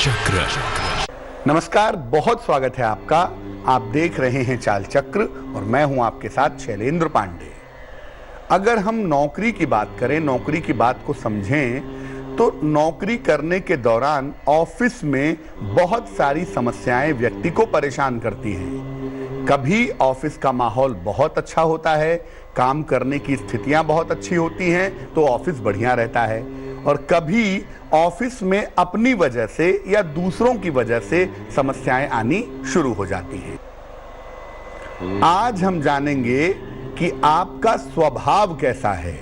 चक्र। नमस्कार, बहुत स्वागत है आपका। आप देख रहे हैं चाल चक्र और मैं हूं आपके साथ शैलेंद्र पांडे। अगर हम नौकरी की बात करें, नौकरी की बात को समझें तो नौकरी करने के दौरान ऑफिस में बहुत सारी समस्याएं व्यक्ति को परेशान करती हैं। कभी ऑफिस का माहौल बहुत अच्छा होता है, काम करने की स्थितियां बहुत अच्छी होती हैं तो ऑफिस बढ़िया रहता है, और कभी ऑफिस में अपनी वजह से या दूसरों की वजह से समस्याएं आनी शुरू हो जाती हैं। आज हम जानेंगे कि आपका स्वभाव कैसा है,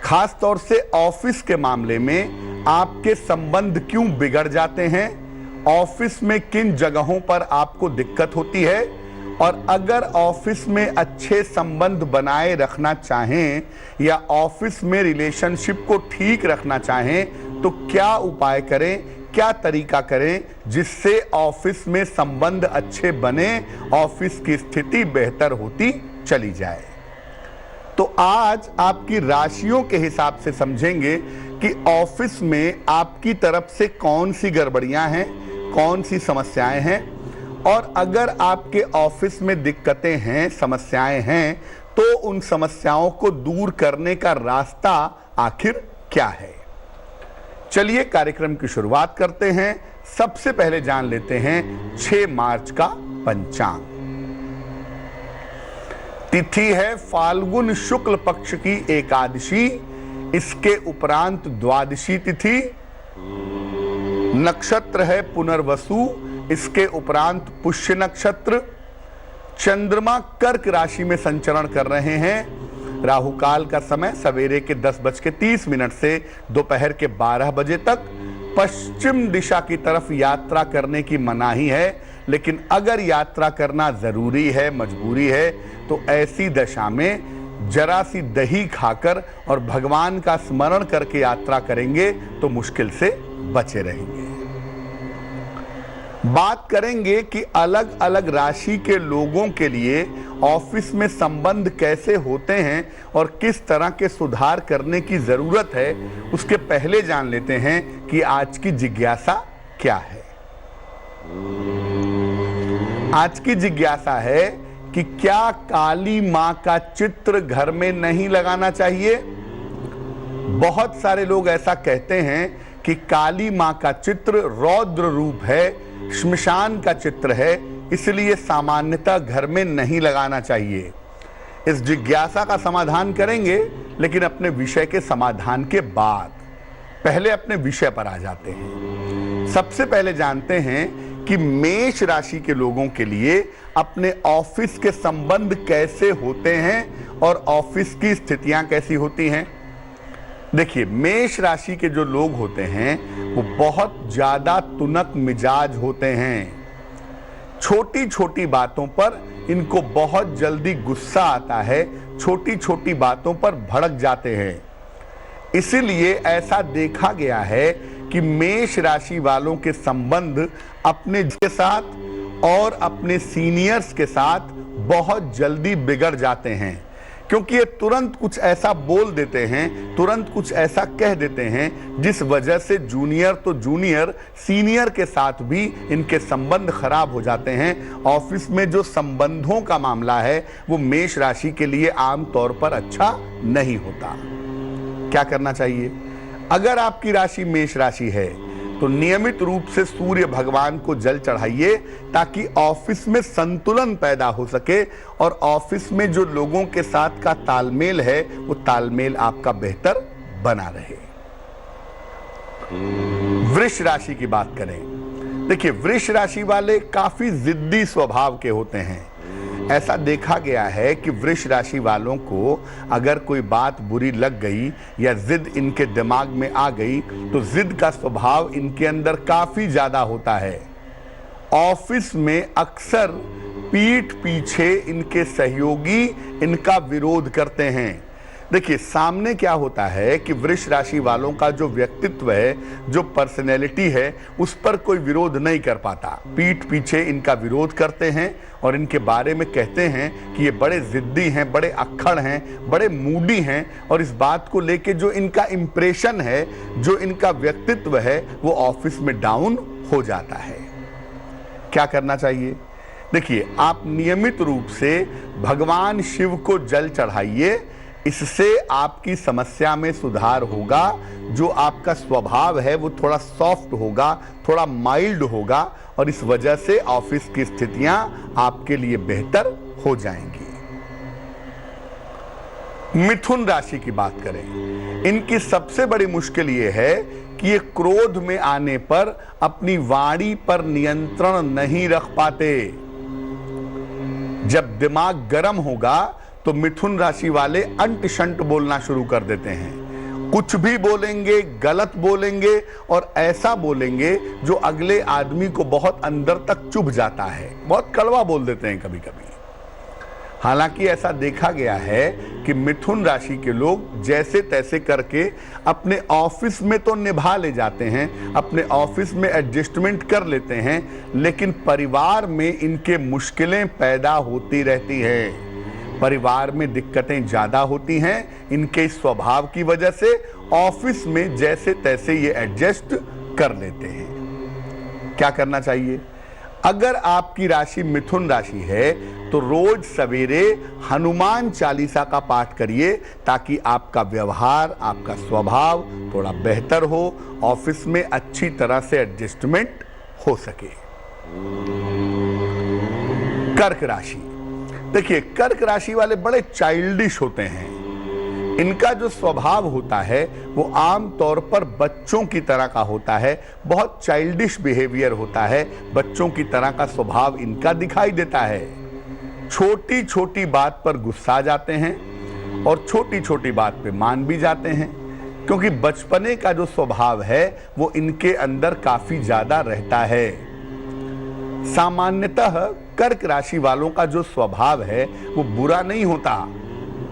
खास तौर से ऑफिस के मामले में आपके संबंध क्यों बिगड़ जाते हैं, ऑफिस में किन जगहों पर आपको दिक्कत होती है, और अगर ऑफिस में अच्छे संबंध बनाए रखना चाहें या ऑफिस में रिलेशनशिप को ठीक रखना चाहें तो क्या उपाय करें, क्या तरीका करें जिससे ऑफिस में संबंध अच्छे बने, ऑफिस की स्थिति बेहतर होती चली जाए। तो आज आपकी राशियों के हिसाब से समझेंगे कि ऑफिस में आपकी तरफ से कौन सी गड़बड़ियां हैं, कौन सी समस्याएं हैं, और अगर आपके ऑफिस में दिक्कतें हैं, समस्याएं हैं, तो उन समस्याओं को दूर करने का रास्ता आखिर क्या है। चलिए कार्यक्रम की शुरुआत करते हैं। सबसे पहले जान लेते हैं 6 मार्च का पंचांग। तिथि है फाल्गुन शुक्ल पक्ष की एकादशी, इसके उपरांत द्वादशी तिथि। नक्षत्र है पुनर्वसु, इसके उपरांत पुष्य नक्षत्र। चंद्रमा कर्क राशि में संचरण कर रहे हैं। राहु काल का समय सवेरे के 10:30 से दोपहर के 12 बजे तक। पश्चिम दिशा की तरफ यात्रा करने की मनाही है, लेकिन अगर यात्रा करना जरूरी है, मजबूरी है, तो ऐसी दशा में जरा सी दही खाकर और भगवान का स्मरण करके यात्रा करेंगे तो मुश्किल से बचे रहेंगे। बात करेंगे कि अलग अलग राशि के लोगों के लिए ऑफिस में संबंध कैसे होते हैं और किस तरह के सुधार करने की जरूरत है। उसके पहले जान लेते हैं कि आज की जिज्ञासा क्या है। आज की जिज्ञासा है कि क्या काली मां का चित्र घर में नहीं लगाना चाहिए। बहुत सारे लोग ऐसा कहते हैं कि काली मां का चित्र रौद्र रूप है, श्मशान का चित्र है, इसलिए सामान्यतः घर में नहीं लगाना चाहिए। इस जिज्ञासा का समाधान करेंगे, लेकिन अपने विषय के समाधान के बाद। पहले अपने विषय पर आ जाते हैं। सबसे पहले जानते हैं कि मेष राशि के लोगों के लिए अपने ऑफिस के संबंध कैसे होते हैं और ऑफिस की स्थितियां कैसी होती हैं। देखिए, मेष राशि के जो लोग होते हैं वो बहुत ज्यादा तुनक मिजाज होते हैं। छोटी छोटी बातों पर इनको बहुत जल्दी गुस्सा आता है, छोटी छोटी बातों पर भड़क जाते हैं। इसीलिए ऐसा देखा गया है कि मेष राशि वालों के संबंध अपने के साथ और अपने सीनियर्स के साथ बहुत जल्दी बिगड़ जाते हैं, क्योंकि ये तुरंत कुछ ऐसा बोल देते हैं, तुरंत कुछ ऐसा कह देते हैं जिस वजह से जूनियर तो जूनियर, सीनियर के साथ भी इनके संबंध खराब हो जाते हैं। ऑफिस में जो संबंधों का मामला है वो मेष राशि के लिए आमतौर पर अच्छा नहीं होता। क्या करना चाहिए? अगर आपकी राशि मेष राशि है तो नियमित रूप से सूर्य भगवान को जल चढ़ाइए, ताकि ऑफिस में संतुलन पैदा हो सके और ऑफिस में जो लोगों के साथ का तालमेल है वो तालमेल आपका बेहतर बना रहे। वृष राशि की बात करें, देखिए, वृष राशि वाले काफी जिद्दी स्वभाव के होते हैं। ऐसा देखा गया है कि वृष राशि वालों को अगर कोई बात बुरी लग गई या जिद इनके दिमाग में आ गई तो जिद का स्वभाव इनके अंदर काफी ज्यादा होता है। ऑफिस में अक्सर पीठ पीछे इनके सहयोगी इनका विरोध करते हैं। देखिए, सामने क्या होता है कि वृष राशि वालों का जो व्यक्तित्व है, जो पर्सनैलिटी है, उस पर कोई विरोध नहीं कर पाता। पीठ पीछे इनका विरोध करते हैं और इनके बारे में कहते हैं कि ये बड़े जिद्दी हैं, बड़े अक्खड़ हैं, बड़े मूडी हैं, और इस बात को लेके जो इनका इंप्रेशन है, जो इनका व्यक्तित्व है, वो ऑफिस में डाउन हो जाता है। क्या करना चाहिए? देखिए, आप नियमित रूप से भगवान शिव को जल चढ़ाइए। इससे आपकी समस्या में सुधार होगा। जो आपका स्वभाव है वो थोड़ा सॉफ्ट होगा, थोड़ा माइल्ड होगा, और इस वजह से ऑफिस की स्थितियां आपके लिए बेहतर हो जाएंगी। मिथुन राशि की बात करें, इनकी सबसे बड़ी मुश्किल ये है कि ये क्रोध में आने पर अपनी वाणी पर नियंत्रण नहीं रख पाते। जब दिमाग गर्म होगा तो मिथुन राशि वाले अंट शंट बोलना शुरू कर देते हैं। कुछ भी बोलेंगे, गलत बोलेंगे, और ऐसा बोलेंगे जो अगले आदमी को बहुत अंदर तक चुभ जाता है। बहुत कड़वा बोल देते हैं कभी कभी। हालांकि ऐसा देखा गया है कि मिथुन राशि के लोग जैसे तैसे करके अपने ऑफिस में तो निभा ले जाते हैं, अपने ऑफिस में एडजस्टमेंट कर लेते हैं, लेकिन परिवार में इनके मुश्किलें पैदा होती रहती हैं। परिवार में दिक्कतें ज्यादा होती हैं इनके स्वभाव की वजह से। ऑफिस में जैसे तैसे ये एडजस्ट कर लेते हैं। क्या करना चाहिए? अगर आपकी राशि मिथुन राशि है तो रोज सवेरे हनुमान चालीसा का पाठ करिए, ताकि आपका व्यवहार, आपका स्वभाव थोड़ा बेहतर हो, ऑफिस में अच्छी तरह से एडजस्टमेंट हो सके। कर्क राशि, देखिए, कर्क राशि वाले बड़े चाइल्डिश होते हैं। इनका जो स्वभाव होता है वो आम तौर पर बच्चों की तरह का होता है। बहुत चाइल्डिश बिहेवियर होता है, बच्चों की तरह का स्वभाव इनका दिखाई देता है। छोटी छोटी बात पर गुस्सा जाते हैं और छोटी छोटी बात पे मान भी जाते हैं, क्योंकि बचपने का जो स्वभाव है वो इनके अंदर काफी ज्यादा रहता है। सामान्यतः कर्क राशि वालों का जो स्वभाव है वो बुरा नहीं होता,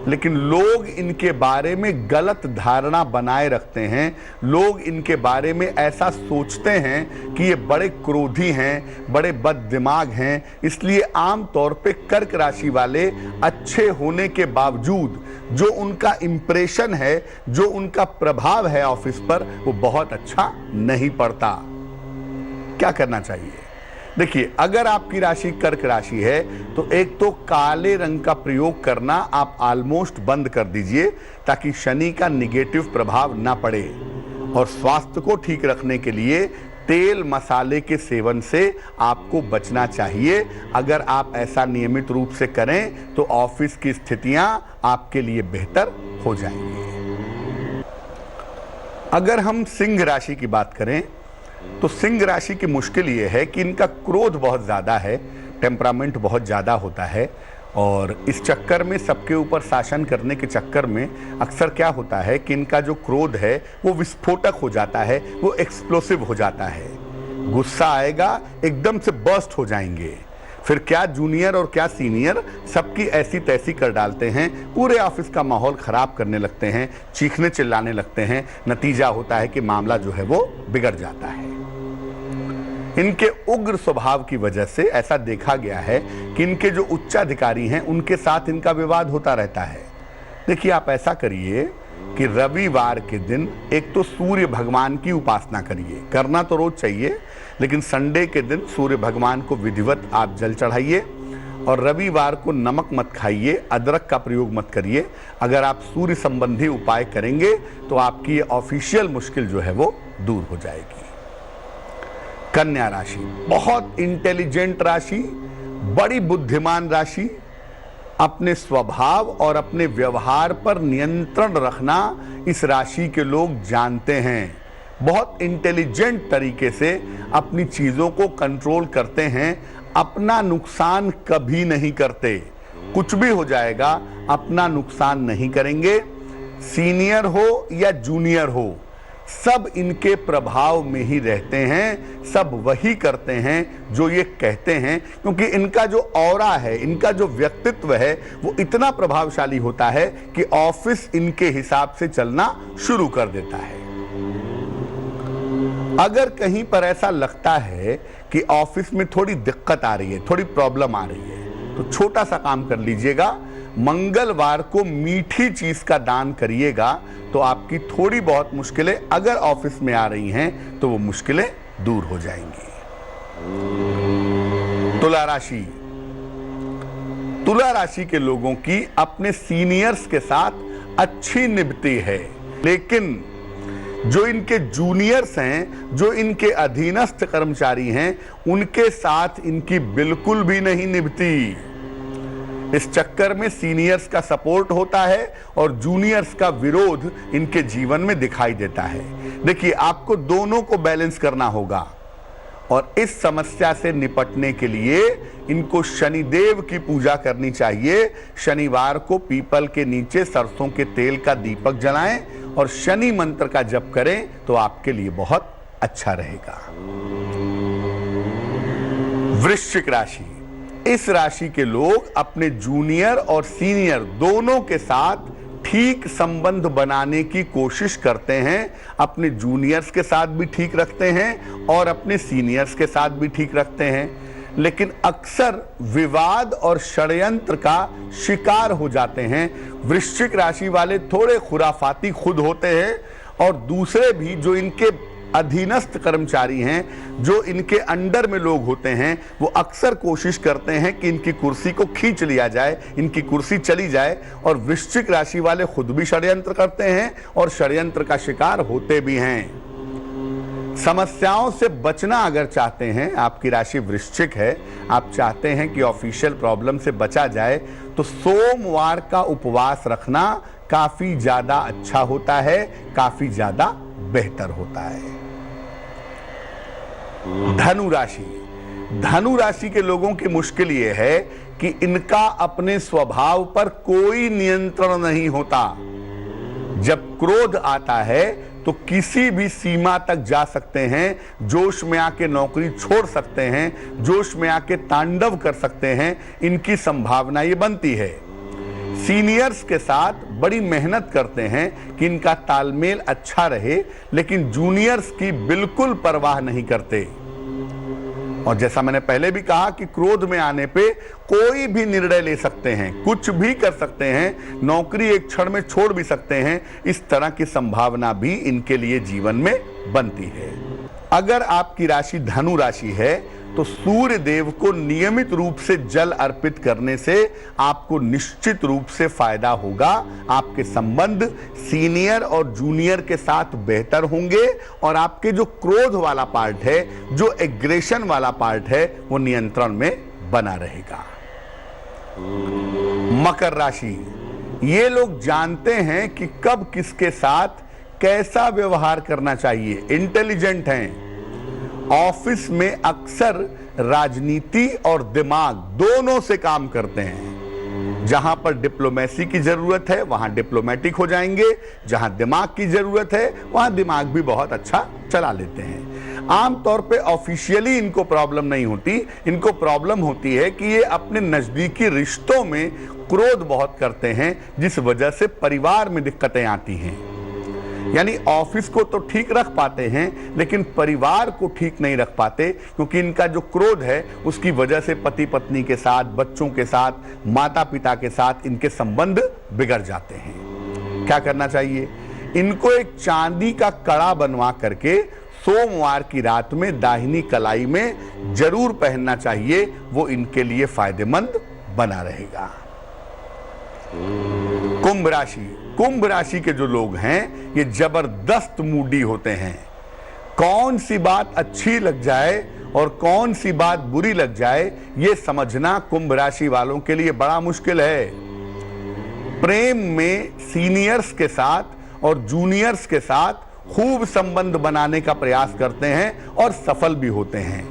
लेकिन लोग इनके बारे में गलत धारणा बनाए रखते हैं। लोग इनके बारे में ऐसा सोचते हैं कि ये बड़े क्रोधी हैं, बड़े बददिमाग हैं। इसलिए आम तौर पे कर्क राशि वाले अच्छे होने के बावजूद जो उनका इंप्रेशन है, जो उनका प्रभाव है ऑफिस पर, वो बहुत अच्छा नहीं पड़ता। क्या करना चाहिए? देखिए, अगर आपकी राशि कर्क राशि है तो एक तो काले रंग का प्रयोग करना आप ऑलमोस्ट बंद कर दीजिए, ताकि शनि का निगेटिव प्रभाव ना पड़े। और स्वास्थ्य को ठीक रखने के लिए तेल मसाले के सेवन से आपको बचना चाहिए। अगर आप ऐसा नियमित रूप से करें तो ऑफिस की स्थितियां आपके लिए बेहतर हो जाएंगी। अगर हम सिंह राशि की बात करें तो सिंह राशि की मुश्किल ये है कि इनका क्रोध बहुत ज़्यादा है, टेम्परामेंट बहुत ज़्यादा होता है, और इस चक्कर में सबके ऊपर शासन करने के चक्कर में अक्सर क्या होता है कि इनका जो क्रोध है वो विस्फोटक हो जाता है, वो एक्सप्लोसिव हो जाता है। गुस्सा आएगा, एकदम से बर्स्ट हो जाएंगे। फिर क्या जूनियर और क्या सीनियर सबकी ऐसी तैसी कर डालते हैं, पूरे ऑफिस का माहौल खराब करने लगते हैं, चीखने चिल्लाने लगते हैं। नतीजा होता है कि मामला जो है वो बिगड़ जाता है। इनके उग्र स्वभाव की वजह से ऐसा देखा गया है कि इनके जो उच्चाधिकारी हैं उनके साथ इनका विवाद होता रहता है। देखिए, आप ऐसा करिए कि रविवार के दिन एक तो सूर्य भगवान की उपासना करिए। करना तो रोज चाहिए, लेकिन संडे के दिन सूर्य भगवान को विधिवत आप जल चढ़ाइए। और रविवार को नमक मत खाइए, अदरक का प्रयोग मत करिए। अगर आप सूर्य संबंधी उपाय करेंगे तो आपकी ऑफिशियल मुश्किल जो है वो दूर हो जाएगी। कन्या राशि, बहुत इंटेलिजेंट राशि, बड़ी बुद्धिमान राशि। अपने स्वभाव और अपने व्यवहार पर नियंत्रण रखना इस राशि के लोग जानते हैं। बहुत इंटेलिजेंट तरीके से अपनी चीजों को कंट्रोल करते हैं, अपना नुकसान कभी नहीं करते। कुछ भी हो जाएगा, अपना नुकसान नहीं करेंगे। सीनियर हो या जूनियर हो, सब इनके प्रभाव में ही रहते हैं, सब वही करते हैं जो ये कहते हैं, क्योंकि इनका जो ऑरा है, इनका जो व्यक्तित्व है वो इतना प्रभावशाली होता है कि ऑफिस इनके हिसाब से चलना शुरू कर देता है। अगर कहीं पर ऐसा लगता है कि ऑफिस में थोड़ी दिक्कत आ रही है, थोड़ी प्रॉब्लम आ रही है, तो छोटा सा काम कर लीजिएगा। मंगलवार को मीठी चीज का दान करिएगा तो आपकी थोड़ी बहुत मुश्किलें अगर ऑफिस में आ रही हैं तो वो मुश्किलें दूर हो जाएंगी। तुला राशि, तुला राशि के लोगों की अपने सीनियर्स के साथ अच्छी निभती है, लेकिन जो इनके जूनियर्स हैं, जो इनके अधीनस्थ कर्मचारी हैं, उनके साथ इनकी बिल्कुल भी नहीं निभती। इस चक्कर में सीनियर्स का सपोर्ट होता है और जूनियर्स का विरोध इनके जीवन में दिखाई देता है। देखिए, आपको दोनों को बैलेंस करना होगा और इस समस्या से निपटने के लिए इनको शनिदेव की पूजा करनी चाहिए। शनिवार को पीपल के नीचे सरसों के तेल का दीपक जलाएं और शनि मंत्र का जप करें तो आपके लिए बहुत अच्छा रहेगा। वृश्चिक राशि, इस राशि के लोग अपने जूनियर और सीनियर दोनों के साथ ठीक संबंध बनाने की कोशिश करते हैं। अपने जूनियर्स के साथ भी ठीक रखते हैं और अपने सीनियर्स के साथ भी ठीक रखते हैं, लेकिन अक्सर विवाद और षड्यंत्र का शिकार हो जाते हैं। वृश्चिक राशि वाले थोड़े खुराफाती खुद होते हैं और दूसरे भी जो इनके अधीनस्थ कर्मचारी हैं, जो इनके अंडर में लोग होते हैं, वो अक्सर कोशिश करते हैं कि इनकी कुर्सी को खींच लिया जाए, इनकी कुर्सी चली जाए। और वृश्चिक राशि वाले खुद भी षड्यंत्र करते हैं और षड्यंत्र का शिकार होते भी हैं। समस्याओं से बचना अगर चाहते हैं, आपकी राशि वृश्चिक है, आप चाहते हैं कि ऑफिशियल प्रॉब्लम से बचा जाए, तो सोमवार का उपवास रखना काफी ज्यादा अच्छा होता है, काफी ज्यादा बेहतर होता है। धनु राशि, धनु राशि के लोगों की मुश्किल यह है कि इनका अपने स्वभाव पर कोई नियंत्रण नहीं होता। जब क्रोध आता है तो किसी भी सीमा तक जा सकते हैं, जोश में आके नौकरी छोड़ सकते हैं, जोश में आके तांडव कर सकते हैं, इनकी संभावना ये बनती है। सीनियर्स के साथ बड़ी मेहनत करते हैं कि इनका तालमेल अच्छा रहे, लेकिन जूनियर्स की बिल्कुल परवाह नहीं करते। और जैसा मैंने पहले भी कहा कि क्रोध में आने पे कोई भी निर्णय ले सकते हैं, कुछ भी कर सकते हैं, नौकरी एक क्षण में छोड़ भी सकते हैं। इस तरह की संभावना भी इनके लिए जीवन में बनती है। अगर आपकी राशि धनु राशि है तो सूर्य देव को नियमित रूप से जल अर्पित करने से आपको निश्चित रूप से फायदा होगा। आपके संबंध सीनियर और जूनियर के साथ बेहतर होंगे और आपके जो क्रोध वाला पार्ट है, जो एग्रेशन वाला पार्ट है, वो नियंत्रण में बना रहेगा। मकर राशि, ये लोग जानते हैं कि कब किसके साथ कैसा व्यवहार करना चाहिए, इंटेलिजेंट हैं। ऑफिस में अक्सर राजनीति और दिमाग दोनों से काम करते हैं। जहां पर डिप्लोमेसी की जरूरत है वहां डिप्लोमेटिक हो जाएंगे, जहां दिमाग की जरूरत है वहां दिमाग भी बहुत अच्छा चला लेते हैं। आमतौर पे ऑफिशियली इनको प्रॉब्लम नहीं होती, इनको प्रॉब्लम होती है कि ये अपने नजदीकी रिश्तों में क्रोध बहुत करते हैं, जिस वजह से परिवार में दिक्कतें आती हैं। यानी ऑफिस को तो ठीक रख पाते हैं लेकिन परिवार को ठीक नहीं रख पाते, क्योंकि इनका जो क्रोध है उसकी वजह से पति पत्नी के साथ, बच्चों के साथ, माता पिता के साथ इनके संबंध बिगड़ जाते हैं। क्या करना चाहिए? इनको एक चांदी का कड़ा बनवा करके सोमवार की रात में दाहिनी कलाई में जरूर पहनना चाहिए, वो इनके लिए फायदेमंद बना रहेगा। कुंभ राशि, कुंभ राशि के जो लोग हैं ये जबरदस्त मूडी होते हैं। कौन सी बात अच्छी लग जाए और कौन सी बात बुरी लग जाए ये समझना कुंभ राशि वालों के लिए बड़ा मुश्किल है। प्रेम में सीनियर्स के साथ और जूनियर्स के साथ खूब संबंध बनाने का प्रयास करते हैं और सफल भी होते हैं,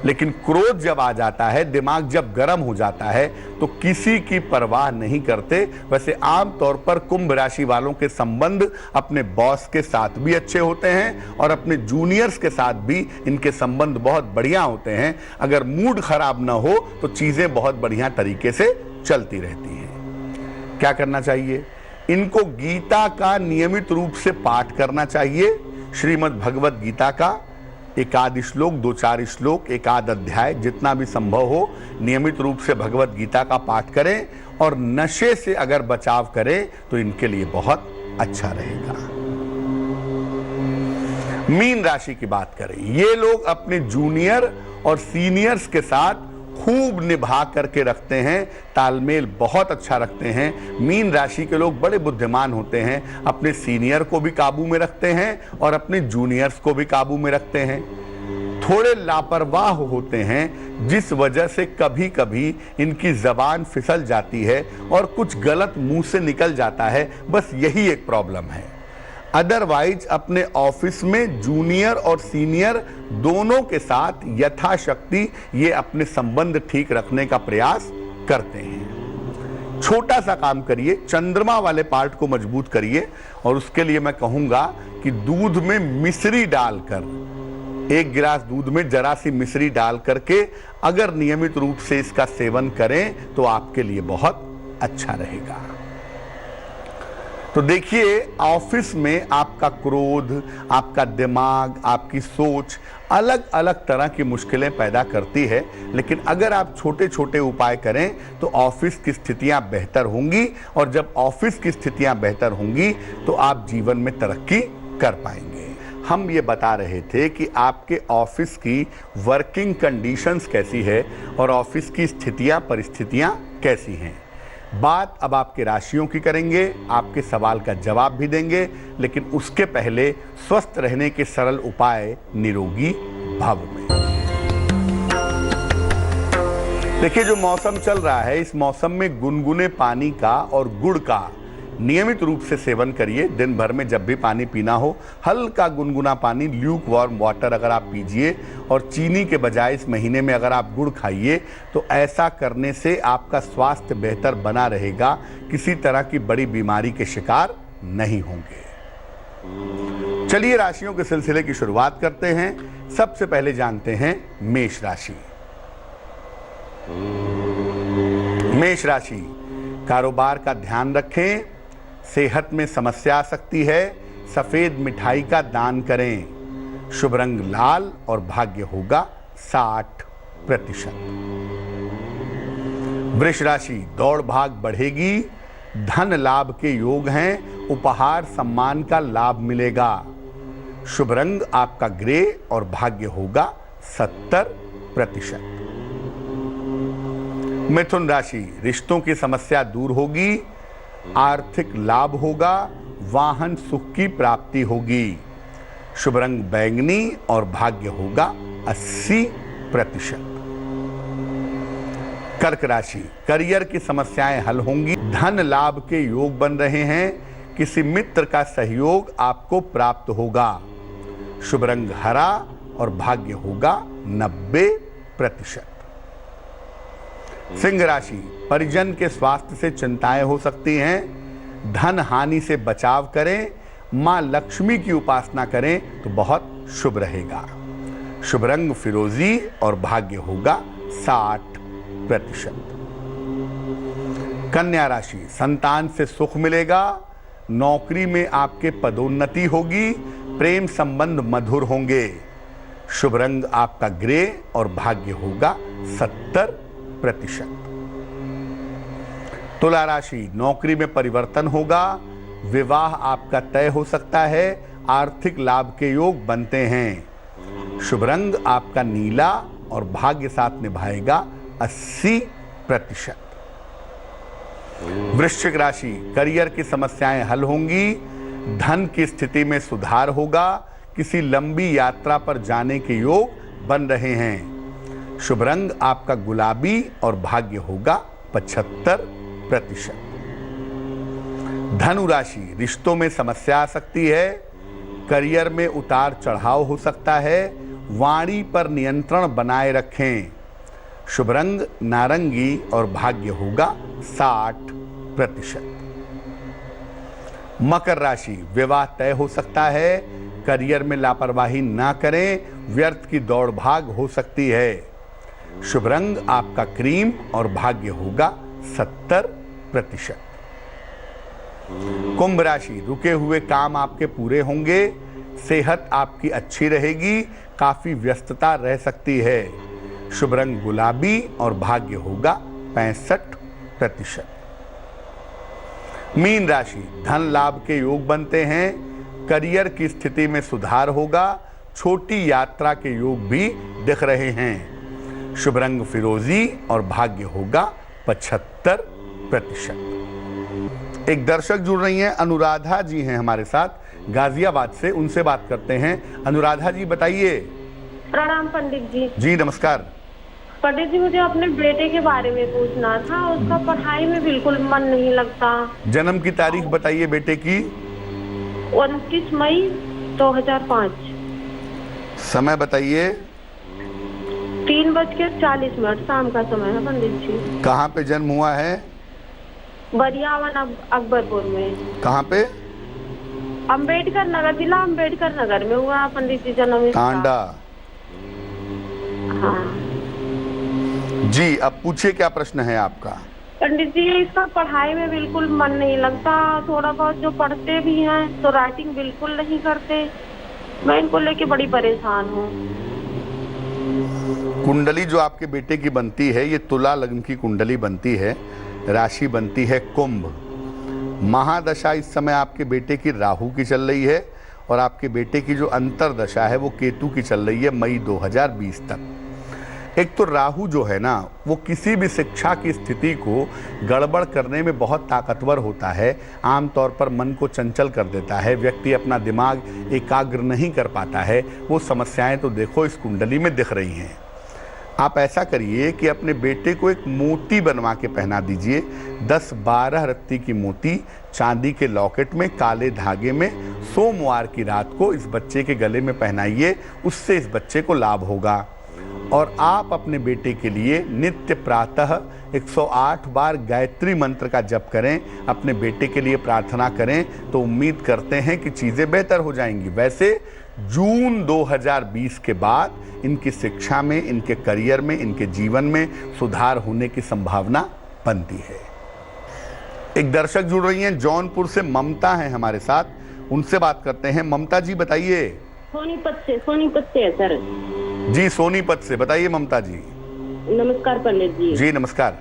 लेकिन क्रोध जब आ जाता है, दिमाग जब गर्म हो जाता है तो किसी की परवाह नहीं करते। वैसे आमतौर पर कुंभ राशि वालों के संबंध अपने बॉस के साथ भी अच्छे होते हैं और अपने जूनियर्स के साथ भी इनके संबंध बहुत बढ़िया होते हैं। अगर मूड खराब ना हो तो चीजें बहुत बढ़िया तरीके से चलती रहती हैं। क्या करना चाहिए? इनको गीता का नियमित रूप से पाठ करना चाहिए। श्रीमद् भगवत गीता का एक आध श्लोक, 2-4 श्लोक, एक आध अध्याय, जितना भी संभव हो नियमित रूप से भगवत गीता का पाठ करें और नशे से अगर बचाव करें तो इनके लिए बहुत अच्छा रहेगा। मीन राशि की बात करें, ये लोग अपने जूनियर और सीनियर्स के साथ खूब निभा करके रखते हैं, तालमेल बहुत अच्छा रखते हैं। मीन राशि के लोग बड़े बुद्धिमान होते हैं, अपने सीनियर को भी काबू में रखते हैं और अपने जूनियर्स को भी काबू में रखते हैं। थोड़े लापरवाह होते हैं, जिस वजह से कभी कभी इनकी जबान फिसल जाती है और कुछ गलत मुंह से निकल जाता है, बस यही एक प्रॉब्लम है। अदरवाइज अपने ऑफिस में जूनियर और सीनियर दोनों के साथ यथाशक्ति ये अपने संबंध ठीक रखने का प्रयास करते हैं। छोटा सा काम करिए, चंद्रमा वाले पार्ट को मजबूत करिए, और उसके लिए मैं कहूंगा कि दूध में मिश्री डालकर, 1 गिलास दूध में जरा सी मिश्री डाल करके अगर नियमित रूप से इसका सेवन करें तो आपके लिए बहुत अच्छा रहेगा। तो देखिए, ऑफिस में आपका क्रोध, आपका दिमाग, आपकी सोच अलग अलग तरह की मुश्किलें पैदा करती है, लेकिन अगर आप छोटे छोटे उपाय करें तो ऑफिस की स्थितियां बेहतर होंगी, और जब ऑफिस की स्थितियां बेहतर होंगी तो आप जीवन में तरक्की कर पाएंगे। हम ये बता रहे थे कि आपके ऑफिस की वर्किंग कंडीशंस कैसी है और ऑफिस की स्थितियां, परिस्थितियां कैसी हैं। बात अब आपके राशियों की करेंगे, आपके सवाल का जवाब भी देंगे, लेकिन उसके पहले स्वस्थ रहने के सरल उपाय निरोगी भव में। देखिए, जो मौसम चल रहा है, इस मौसम में गुनगुने पानी का और गुड़ का नियमित रूप से सेवन करिए। दिन भर में जब भी पानी पीना हो, हल्का गुनगुना पानी, ल्यूक वार्म वाटर अगर आप पीजिए, और चीनी के बजाय इस महीने में अगर आप गुड़ खाइए, तो ऐसा करने से आपका स्वास्थ्य बेहतर बना रहेगा, किसी तरह की बड़ी बीमारी के शिकार नहीं होंगे। चलिए राशियों के सिलसिले की शुरुआत करते हैं। सबसे पहले जानते हैं मेष राशि। मेष राशि, कारोबार का ध्यान रखें, सेहत में समस्या आ सकती है, सफेद मिठाई का दान करें। शुभ रंग लाल और भाग्य होगा 60%। वृष राशि, दौड़ भाग बढ़ेगी, धन लाभ के योग हैं, उपहार सम्मान का लाभ मिलेगा। शुभ रंग आपका ग्रे और भाग्य होगा 70%। मिथुन राशि, रिश्तों की समस्या दूर होगी, आर्थिक लाभ होगा, वाहन सुख की प्राप्ति होगी। शुभ रंग बैंगनी और भाग्य होगा 80%। कर्क राशि, करियर की समस्याएं हल होंगी, धन लाभ के योग बन रहे हैं, किसी मित्र का सहयोग आपको प्राप्त होगा। शुभ रंग हरा और भाग्य होगा 90%। सिंह राशि, परिजन के स्वास्थ्य से चिंताएं हो सकती हैं, धन हानि से बचाव करें, मां लक्ष्मी की उपासना करें तो बहुत शुभ रहेगा। शुभ रंग फिरोजी और भाग्य होगा 60%। कन्या राशि, संतान से सुख मिलेगा, नौकरी में आपके पदोन्नति होगी, प्रेम संबंध मधुर होंगे। शुभ रंग आपका ग्रे और भाग्य होगा 70%। तुला राशि, नौकरी में परिवर्तन होगा, विवाह आपका तय हो सकता है, आर्थिक लाभ के योग बनते हैं। शुभ रंग आपका नीला और भाग्य साथ निभाएगा 80%। वृश्चिक राशि, करियर की समस्याएं हल होंगी, धन की स्थिति में सुधार होगा, किसी लंबी यात्रा पर जाने के योग बन रहे हैं। शुभ रंग आपका गुलाबी और भाग्य होगा 75%। धनु राशि, रिश्तों में समस्या आ सकती है, करियर में उतार चढ़ाव हो सकता है, वाणी पर नियंत्रण बनाए रखें। शुभ रंग नारंगी और भाग्य होगा 60%। मकर राशि, विवाह तय हो सकता है, करियर में लापरवाही ना करें, व्यर्थ की दौड़ भाग हो सकती है। शुभ रंग आपका क्रीम और भाग्य होगा 70%। कुंभ राशि, रुके हुए काम आपके पूरे होंगे, सेहत आपकी अच्छी रहेगी, काफी व्यस्तता रह सकती है। शुभ रंग गुलाबी और भाग्य होगा 65%। मीन राशि, धन लाभ के योग बनते हैं, करियर की स्थिति में सुधार होगा, छोटी यात्रा के योग भी दिख रहे हैं। शुभ रंग फिरोजी और भाग्य होगा 75%। एक दर्शक जुड़ रही हैं, अनुराधा जी हैं हमारे साथ गाजियाबाद से, उनसे बात करते हैं। अनुराधा जी बताइए। प्रणाम पंडित जी। जी नमस्कार। पंडित जी, मुझे अपने बेटे के बारे में पूछना था। उसका पढ़ाई में बिल्कुल मन नहीं लगता। जन्म की तारीख बताइए बेटे की। 29 मई 2005। समय बताइए। 3:40 शाम का समय है पंडित जी। कहाँ पे जन्म हुआ है? बरियावन अकबरपुर में। कहाँ पे? अम्बेडकर नगर, जिला अम्बेडकर नगर में हुआ पंडित जी जन्म। टांडा। हाँ जी, अब पूछिए क्या प्रश्न है आपका? पंडित जी, इसका पढ़ाई में बिल्कुल मन नहीं लगता। थोड़ा बहुत जो पढ़ते भी हैं तो राइटिंग बिल्कुल नहीं करते। मैं इनको लेके बड़ी परेशान हूँ। कुंडली जो आपके बेटे की बनती है, ये तुला लग्न की कुंडली बनती है, राशि बनती है कुंभ। महादशा इस समय आपके बेटे की राहु की चल रही है और आपके बेटे की जो अंतरदशा है वो केतु की चल रही है मई 2020 तक। एक तो राहु जो है ना, वो किसी भी शिक्षा की स्थिति को गड़बड़ करने में बहुत ताकतवर होता है। आमतौर पर मन को चंचल कर देता है, व्यक्ति अपना दिमाग एकाग्र नहीं कर पाता है। वो समस्याएं तो देखो इस कुंडली में दिख रही हैं। आप ऐसा करिए कि अपने बेटे को एक मोती बनवा के पहना दीजिए। 10-12 रत्ती की मोती चांदी के लॉकेट में काले धागे में सोमवार की रात को इस बच्चे के गले में पहनाइए। उससे इस बच्चे को लाभ होगा। और आप अपने बेटे के लिए नित्य प्रातः 108 बार गायत्री मंत्र का जप करें, अपने बेटे के लिए प्रार्थना करें, तो उम्मीद करते हैं कि चीज़ें बेहतर हो जाएंगी। वैसे जून 2020 के बाद इनकी शिक्षा में, इनके करियर में, इनके जीवन में सुधार होने की संभावना बनती है। एक दर्शक जुड़ रही हैं, जौनपुर से ममता हैं हमारे साथ, उनसे बात करते हैं। ममता जी बताइए। सोनीपत से है सर। जी सोनीपत से बताइए ममता जी। नमस्कार पंडित जी। जी नमस्कार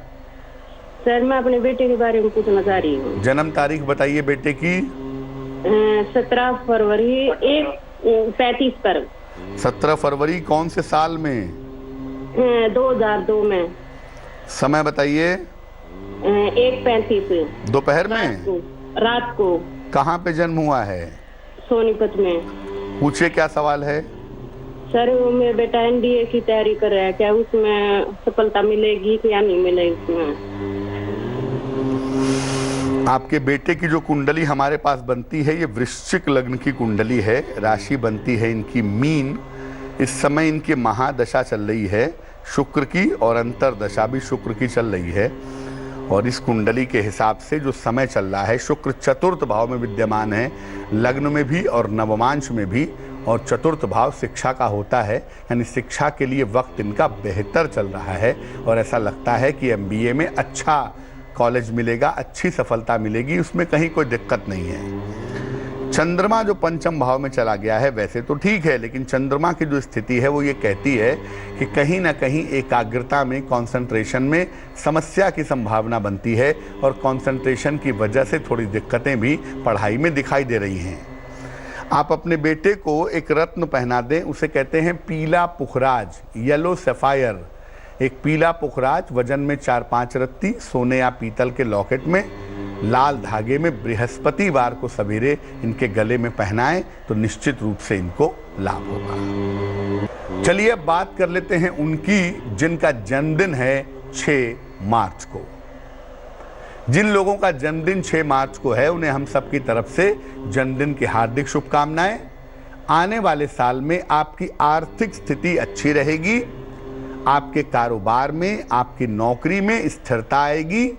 सर, मैं अपने बेटे के बारे में पूछना चाह रही हूँ। जन्म तारीख बताइए बेटे की। 17 फरवरी 35 पर। 17 फरवरी कौन से साल में? 2002 में। समय बताइए। 1:35 दोपहर में, रात को। कहाँ पे जन्म हुआ है? सोनीपत में। पूछिए क्या सवाल है? सर, मेरा बेटा NDA की तैयारी कर रहा है, क्या उसमें सफलता मिलेगी या नहीं मिलेगी उसमें? आपके बेटे की जो कुंडली हमारे पास बनती है, ये वृश्चिक लग्न की कुंडली है। राशि बनती है इनकी मीन। इस समय इनकी महादशा चल रही है शुक्र की, और अंतरदशा भी शुक्र की चल रही है। और इस कुंडली के हिसाब से जो समय चल रहा है, शुक्र चतुर्थ भाव में विद्यमान है, लग्न में भी और नवमांश में भी। और चतुर्थ भाव शिक्षा का होता है, यानी शिक्षा के लिए वक्त इनका बेहतर चल रहा है। और ऐसा लगता है कि MBA में अच्छा कॉलेज मिलेगा, अच्छी सफलता मिलेगी, उसमें कहीं कोई दिक्कत नहीं है। चंद्रमा जो पंचम भाव में चला गया है, वैसे तो ठीक है, लेकिन चंद्रमा की जो स्थिति है वो ये कहती है कि कहीं ना कहीं एकाग्रता में, कंसंट्रेशन में समस्या की संभावना बनती है। और कंसंट्रेशन की वजह से थोड़ी दिक्कतें भी पढ़ाई में दिखाई दे रही हैं। आप अपने बेटे को एक रत्न पहना दें, उसे कहते हैं पीला पुखराज, येलो सफायर। एक पीला पुखराज वजन में 4-5 रत्ती सोने या पीतल के लॉकेट में लाल धागे में बृहस्पतिवार को सवेरे इनके गले में पहनाएं तो निश्चित रूप से इनको लाभ होगा। चलिए अब बात कर लेते हैं उनकी जिनका जन्मदिन है 6 मार्च को। जिन लोगों का जन्मदिन 6 मार्च को है, उन्हें हम सबकी तरफ से जन्मदिन की हार्दिक शुभकामनाएं। आने वाले साल में आपकी आर्थिक स्थिति अच्छी रहेगी, आपके कारोबार में, आपकी नौकरी में स्थिरता आएगी,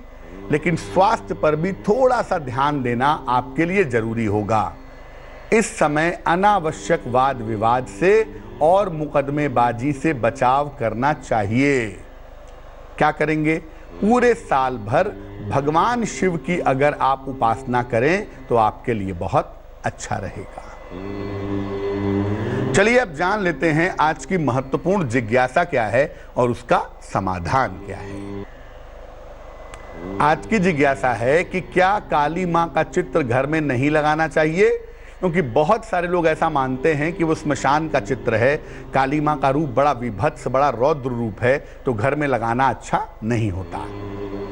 लेकिन स्वास्थ्य पर भी थोड़ा सा ध्यान देना आपके लिए जरूरी होगा। इस समय अनावश्यक वाद विवाद से और मुकदमेबाजी से बचाव करना चाहिए। क्या करेंगे? पूरे साल भर भगवान शिव की अगर आप उपासना करें तो आपके लिए बहुत अच्छा रहेगा। चलिए अब जान लेते हैं आज की महत्वपूर्ण जिज्ञासा क्या है और उसका समाधान क्या है। आज की जिज्ञासा है कि क्या काली मां का चित्र घर में नहीं लगाना चाहिए? क्योंकि बहुत सारे लोग ऐसा मानते हैं कि वो स्मशान का चित्र है, काली माँ का रूप बड़ा विभत्स, बड़ा रौद्र रूप है, तो घर में लगाना अच्छा नहीं होता।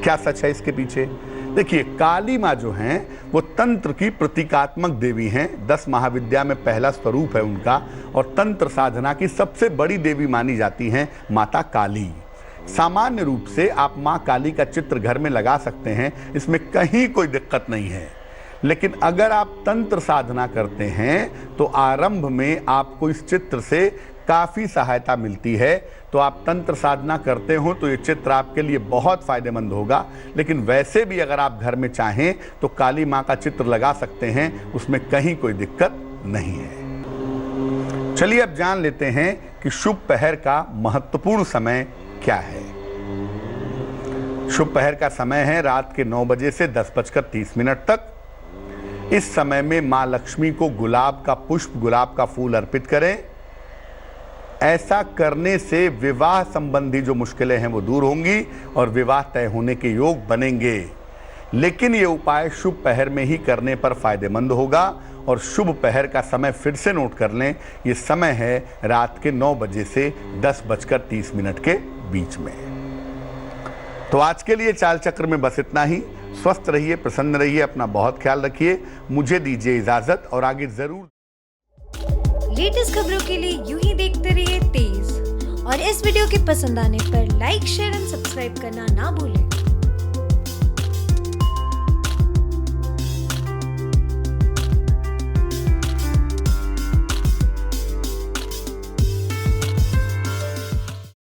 क्या सच है इसके पीछे? देखिए, काली माँ जो हैं वो तंत्र की प्रतीकात्मक देवी हैं। 10 महाविद्या में पहला स्वरूप है उनका, और तंत्र साधना की सबसे बड़ी देवी मानी जाती हैं माता काली। सामान्य रूप से आप माँ काली का चित्र घर में लगा सकते हैं, इसमें कहीं कोई दिक्कत नहीं है। लेकिन अगर आप तंत्र साधना करते हैं तो आरंभ में आपको इस चित्र से काफ़ी सहायता मिलती है। तो आप तंत्र साधना करते हो तो ये चित्र आपके लिए बहुत फायदेमंद होगा। लेकिन वैसे भी अगर आप घर में चाहें तो काली माँ का चित्र लगा सकते हैं, उसमें कहीं कोई दिक्कत नहीं है। चलिए अब जान लेते हैं कि शुभ पहर का महत्वपूर्ण समय क्या है। शुभ पहर का समय है रात के 9 बजे से 10:30 तक। इस समय में माँ लक्ष्मी को गुलाब का पुष्प, गुलाब का फूल अर्पित करें। ऐसा करने से विवाह संबंधी जो मुश्किलें हैं वो दूर होंगी और विवाह तय होने के योग बनेंगे। लेकिन ये उपाय शुभ पहर में ही करने पर फायदेमंद होगा। और शुभ पहर का समय फिर से नोट कर लें, ये समय है रात के 9 बजे से 10:30 के बीच में। तो आज के लिए चाल चक्र में बस इतना ही। स्वस्थ रहिए, प्रसन्न रहिए, अपना बहुत ख्याल रखिए। मुझे दीजिए इजाजत और आगे जरूर लेटेस्ट खबरों के लिए यूं ही देखते रहिए तेज। और इस वीडियो के पसंद आने पर लाइक, शेयर एंड सब्सक्राइब करना ना भूलें।